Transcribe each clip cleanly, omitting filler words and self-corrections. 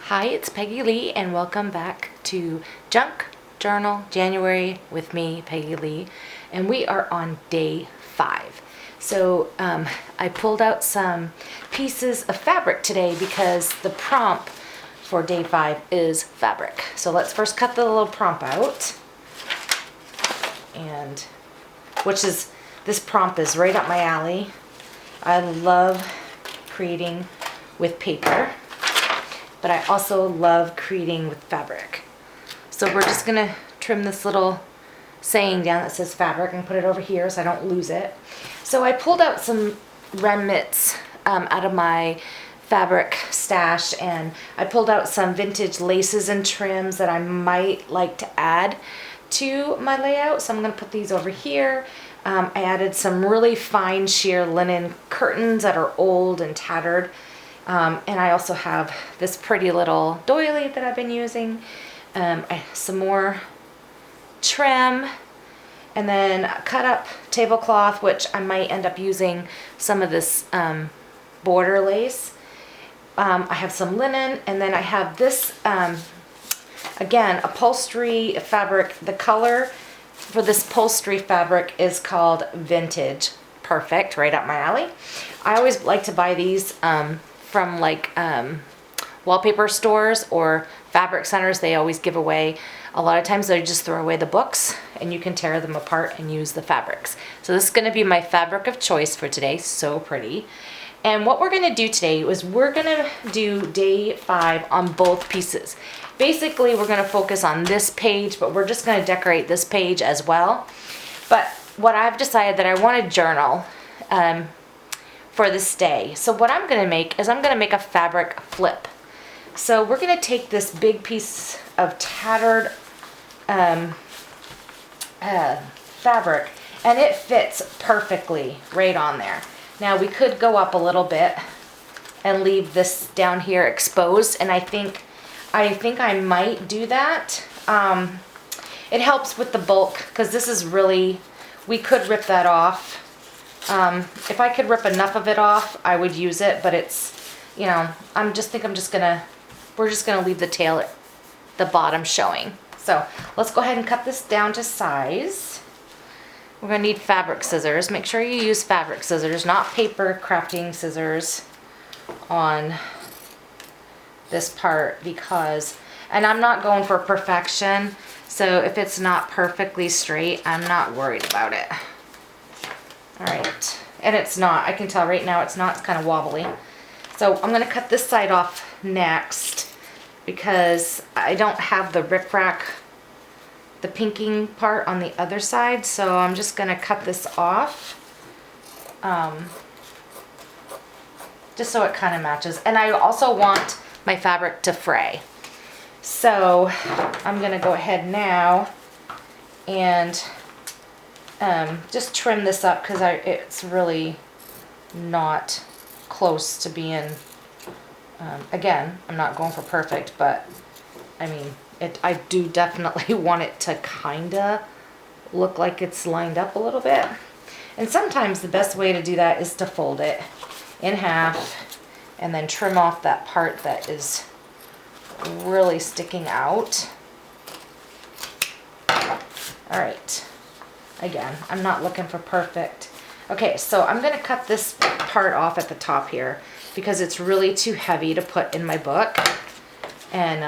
Hi, it's Peggy Lee, and welcome back to Junk Journal January with me, Peggy Lee, and we are on day 5. So I pulled out some pieces of fabric today because the prompt for day 5 is fabric. So let's first cut the little prompt out, and this prompt is right up my alley. I love creating with paper, but I also love creating with fabric. So we're just gonna trim this little saying down that says fabric and put it over here so I don't lose it. So I pulled out some remnants out of my fabric stash, and I pulled out some vintage laces and trims that I might like to add to my layout. So I'm gonna put these over here. I added some really fine sheer linen curtains that are old and tattered. And I also have this pretty little doily that I've been using, some more trim, and then cut up tablecloth, which I might end up using some of this border lace. I have some linen, and then I have this, again, upholstery fabric. The color for this upholstery fabric is called Vintage. Perfect, right up my alley. I always like to buy these from like wallpaper stores or fabric centers. They always give away, a lot of times they just throw away the books and you can tear them apart and use the fabrics. So this is going to be my fabric of choice for today. So pretty. And what we're going to do today is we're going to do day 5 on both pieces. Basically we're going to focus on this page, but we're just going to decorate this page as well. But what I've decided that I want to journal for this day. So what I'm going to make is I'm going to make a fabric flip. So we're going to take this big piece of tattered fabric, and it fits perfectly right on there. Now we could go up a little bit and leave this down here exposed, and I think I might do that. It helps with the bulk because this is really, we could rip that off. If I could rip enough of it off, I would use it, but it's, you know, we're just gonna leave the tail at the bottom showing. So let's go ahead and cut this down to size. We're gonna need fabric scissors. Make sure you use fabric scissors, not paper crafting scissors on this part, because, and I'm not going for perfection, so if it's not perfectly straight, I'm not worried about it. All right, and it's not, I can tell right now it's not, it's kind of wobbly. So I'm gonna cut this side off next because I don't have the rickrack, the pinking part on the other side, so I'm just gonna cut this off just so it kind of matches. And I also want my fabric to fray. So I'm gonna go ahead now and just trim this up because it's really not close to being, again, I'm not going for perfect, but I mean, I do definitely want it to kinda look like it's lined up a little bit. And sometimes the best way to do that is to fold it in half and then trim off that part that is really sticking out. All right. Again, I'm not looking for perfect. Okay, so I'm gonna cut this part off at the top here because it's really too heavy to put in my book. And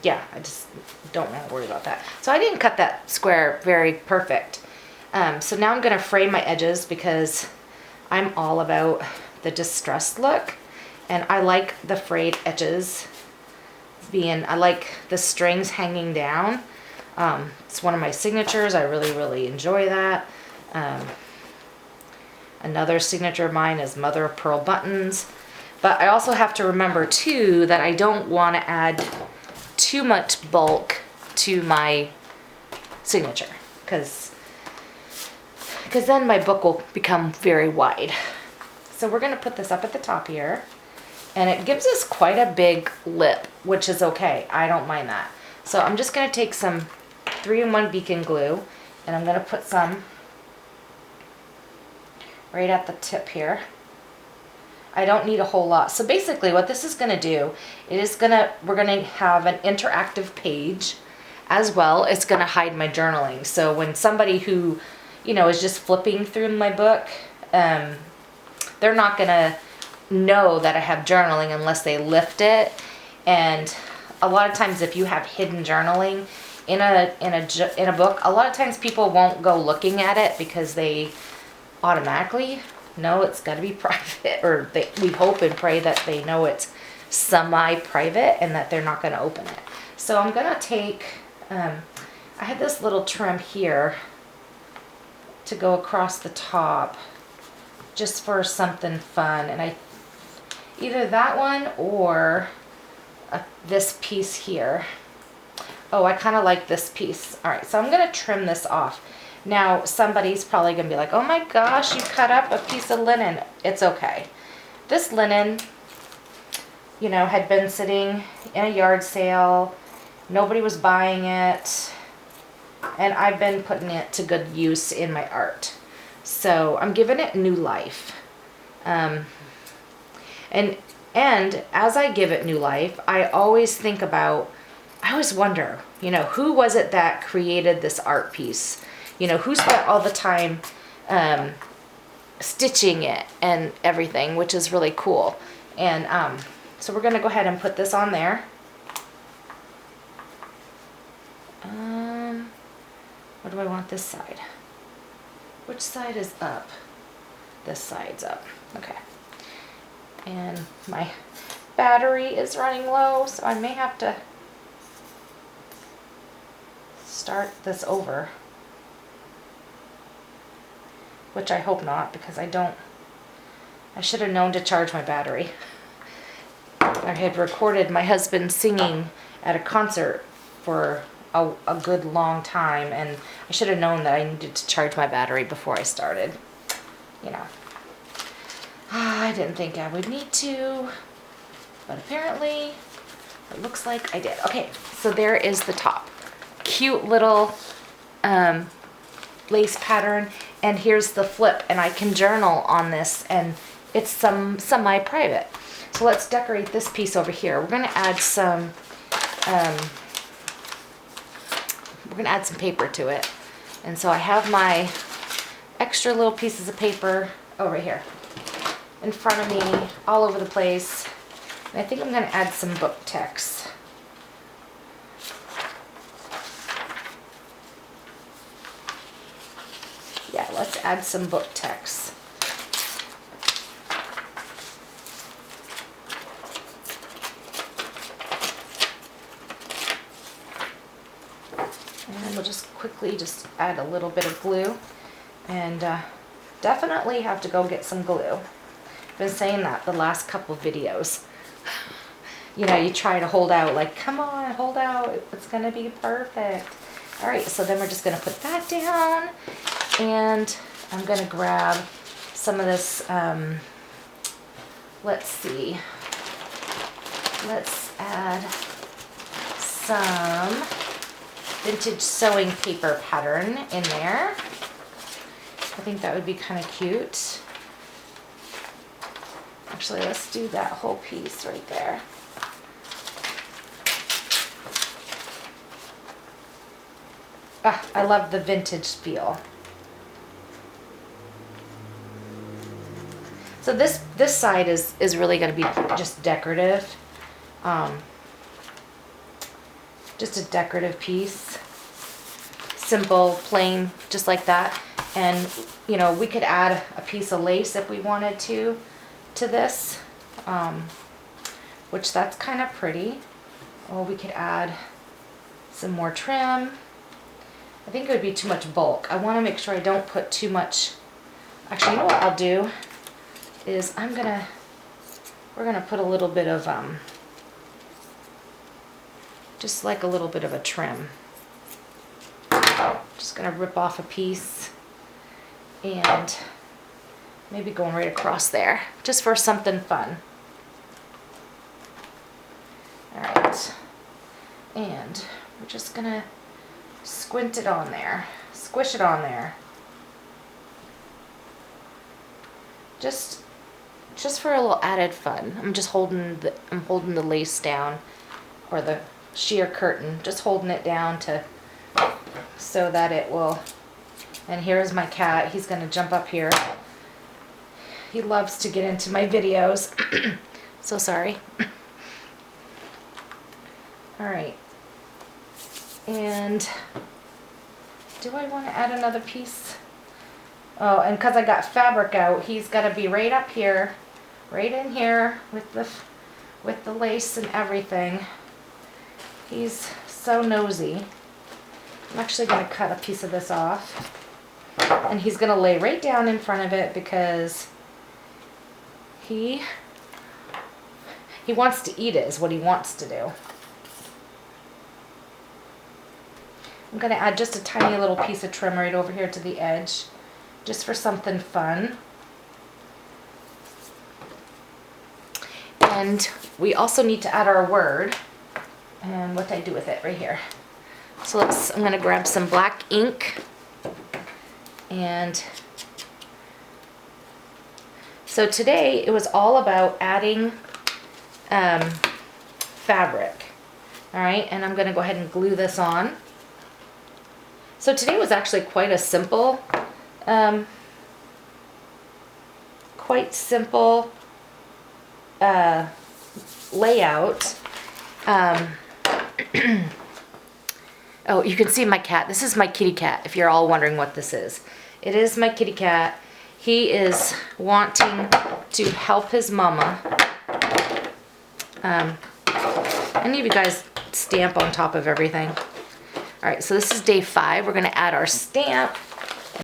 yeah, I just don't want to worry about that. So I didn't cut that square very perfect. So now I'm gonna fray my edges because I'm all about the distressed look. And I like the frayed edges I like the strings hanging down. It's one of my signatures. I really, really enjoy that. Another signature of mine is mother of pearl buttons. But I also have to remember too that I don't want to add too much bulk to my signature because then my book will become very wide. So we're going to put this up at the top here, and it gives us quite a big lip, which is okay. I don't mind that. So I'm just going to take some 3-in-1 Beacon glue, and I'm going to put some right at the tip here. I don't need a whole lot. So basically what this is going to do, we're going to have an interactive page as well. It's going to hide my journaling. So when somebody who, is just flipping through my book, they're not going to know that I have journaling unless they lift it. And a lot of times if you have hidden journaling in a book, a lot of times people won't go looking at it because they automatically know it's got to be private, or we hope and pray that they know it's semi-private and that they're not going to open it. So I'm going to take, I had this little trim here to go across the top just for something fun, and either that one or this piece here. Oh, I kind of like this piece. All right, so I'm going to trim this off. Now, somebody's probably going to be like, oh my gosh, you cut up a piece of linen. It's okay. This linen, had been sitting in a yard sale. Nobody was buying it. And I've been putting it to good use in my art. So I'm giving it new life. And as I give it new life, I always wonder, who was it that created this art piece? Who spent all the time stitching it and everything, which is really cool. And so we're going to go ahead and put this on there. What do I want this side? Which side is up? This side's up. Okay. And my battery is running low, so I may have to start this over. Which I hope not, because I should have known to charge my battery. I had recorded my husband singing at a concert for a good long time, and I should have known that I needed to charge my battery before I started. I didn't think I would need to, but apparently it looks like I did. Okay, so there is the top. Cute little lace pattern, and here's the flip, and I can journal on this, and it's semi-private. So let's decorate this piece over here. We're going to add some paper to it. And so I have my extra little pieces of paper over here in front of me, all over the place. And I think I'm going to add some book text. Yeah, let's add some book text. And we'll just quickly add a little bit of glue, and definitely have to go get some glue. I've been saying that the last couple videos. You try to hold out, like, come on, hold out, it's gonna be perfect. All right, so then we're just gonna put that down, and I'm gonna grab some of this, let's see, let's add some vintage sewing paper pattern in there. I think that would be kind of cute. Actually, let's do that whole piece right there. Ah, I love the vintage feel. So this side is really going to be just decorative. Just a decorative piece. Simple, plain, just like that. And, we could add a piece of lace if we wanted to this, which that's kind of pretty. Or we could add some more trim. I think it would be too much bulk. I want to make sure I don't put too much. Actually, you know what I'll do is we're gonna put a little bit of just like a little bit of a trim. Just gonna rip off a piece and maybe going right across there, just for something fun. All right, and we're just gonna squint it on there, squish it on there. Just just for a little added fun. I'm holding the lace down, or the sheer curtain, just holding it down so that it will. And here's my cat. He's gonna jump up here. He loves to get into my videos. So sorry. All right. And do I want to add another piece? Oh, and because I got fabric out, he's got to be right up here, right in here with the lace and everything. He's so nosy. I'm actually going to cut a piece of this off. And he's going to lay right down in front of it because he wants to eat it, is what he wants to do. I'm going to add just a tiny little piece of trim right over here to the edge, just for something fun. And we also need to add our word, and what I do with it right here. So I'm going to grab some black ink, and so today it was all about adding fabric. All right, and I'm going to go ahead and glue this on. So today was actually quite a simple, layout. Oh, you can see my cat. This is my kitty cat, if you're all wondering what this is. It is my kitty cat. He is wanting to help his mama. Any of you guys stamp on top of everything? All right, so this is day 5. We're gonna add our stamp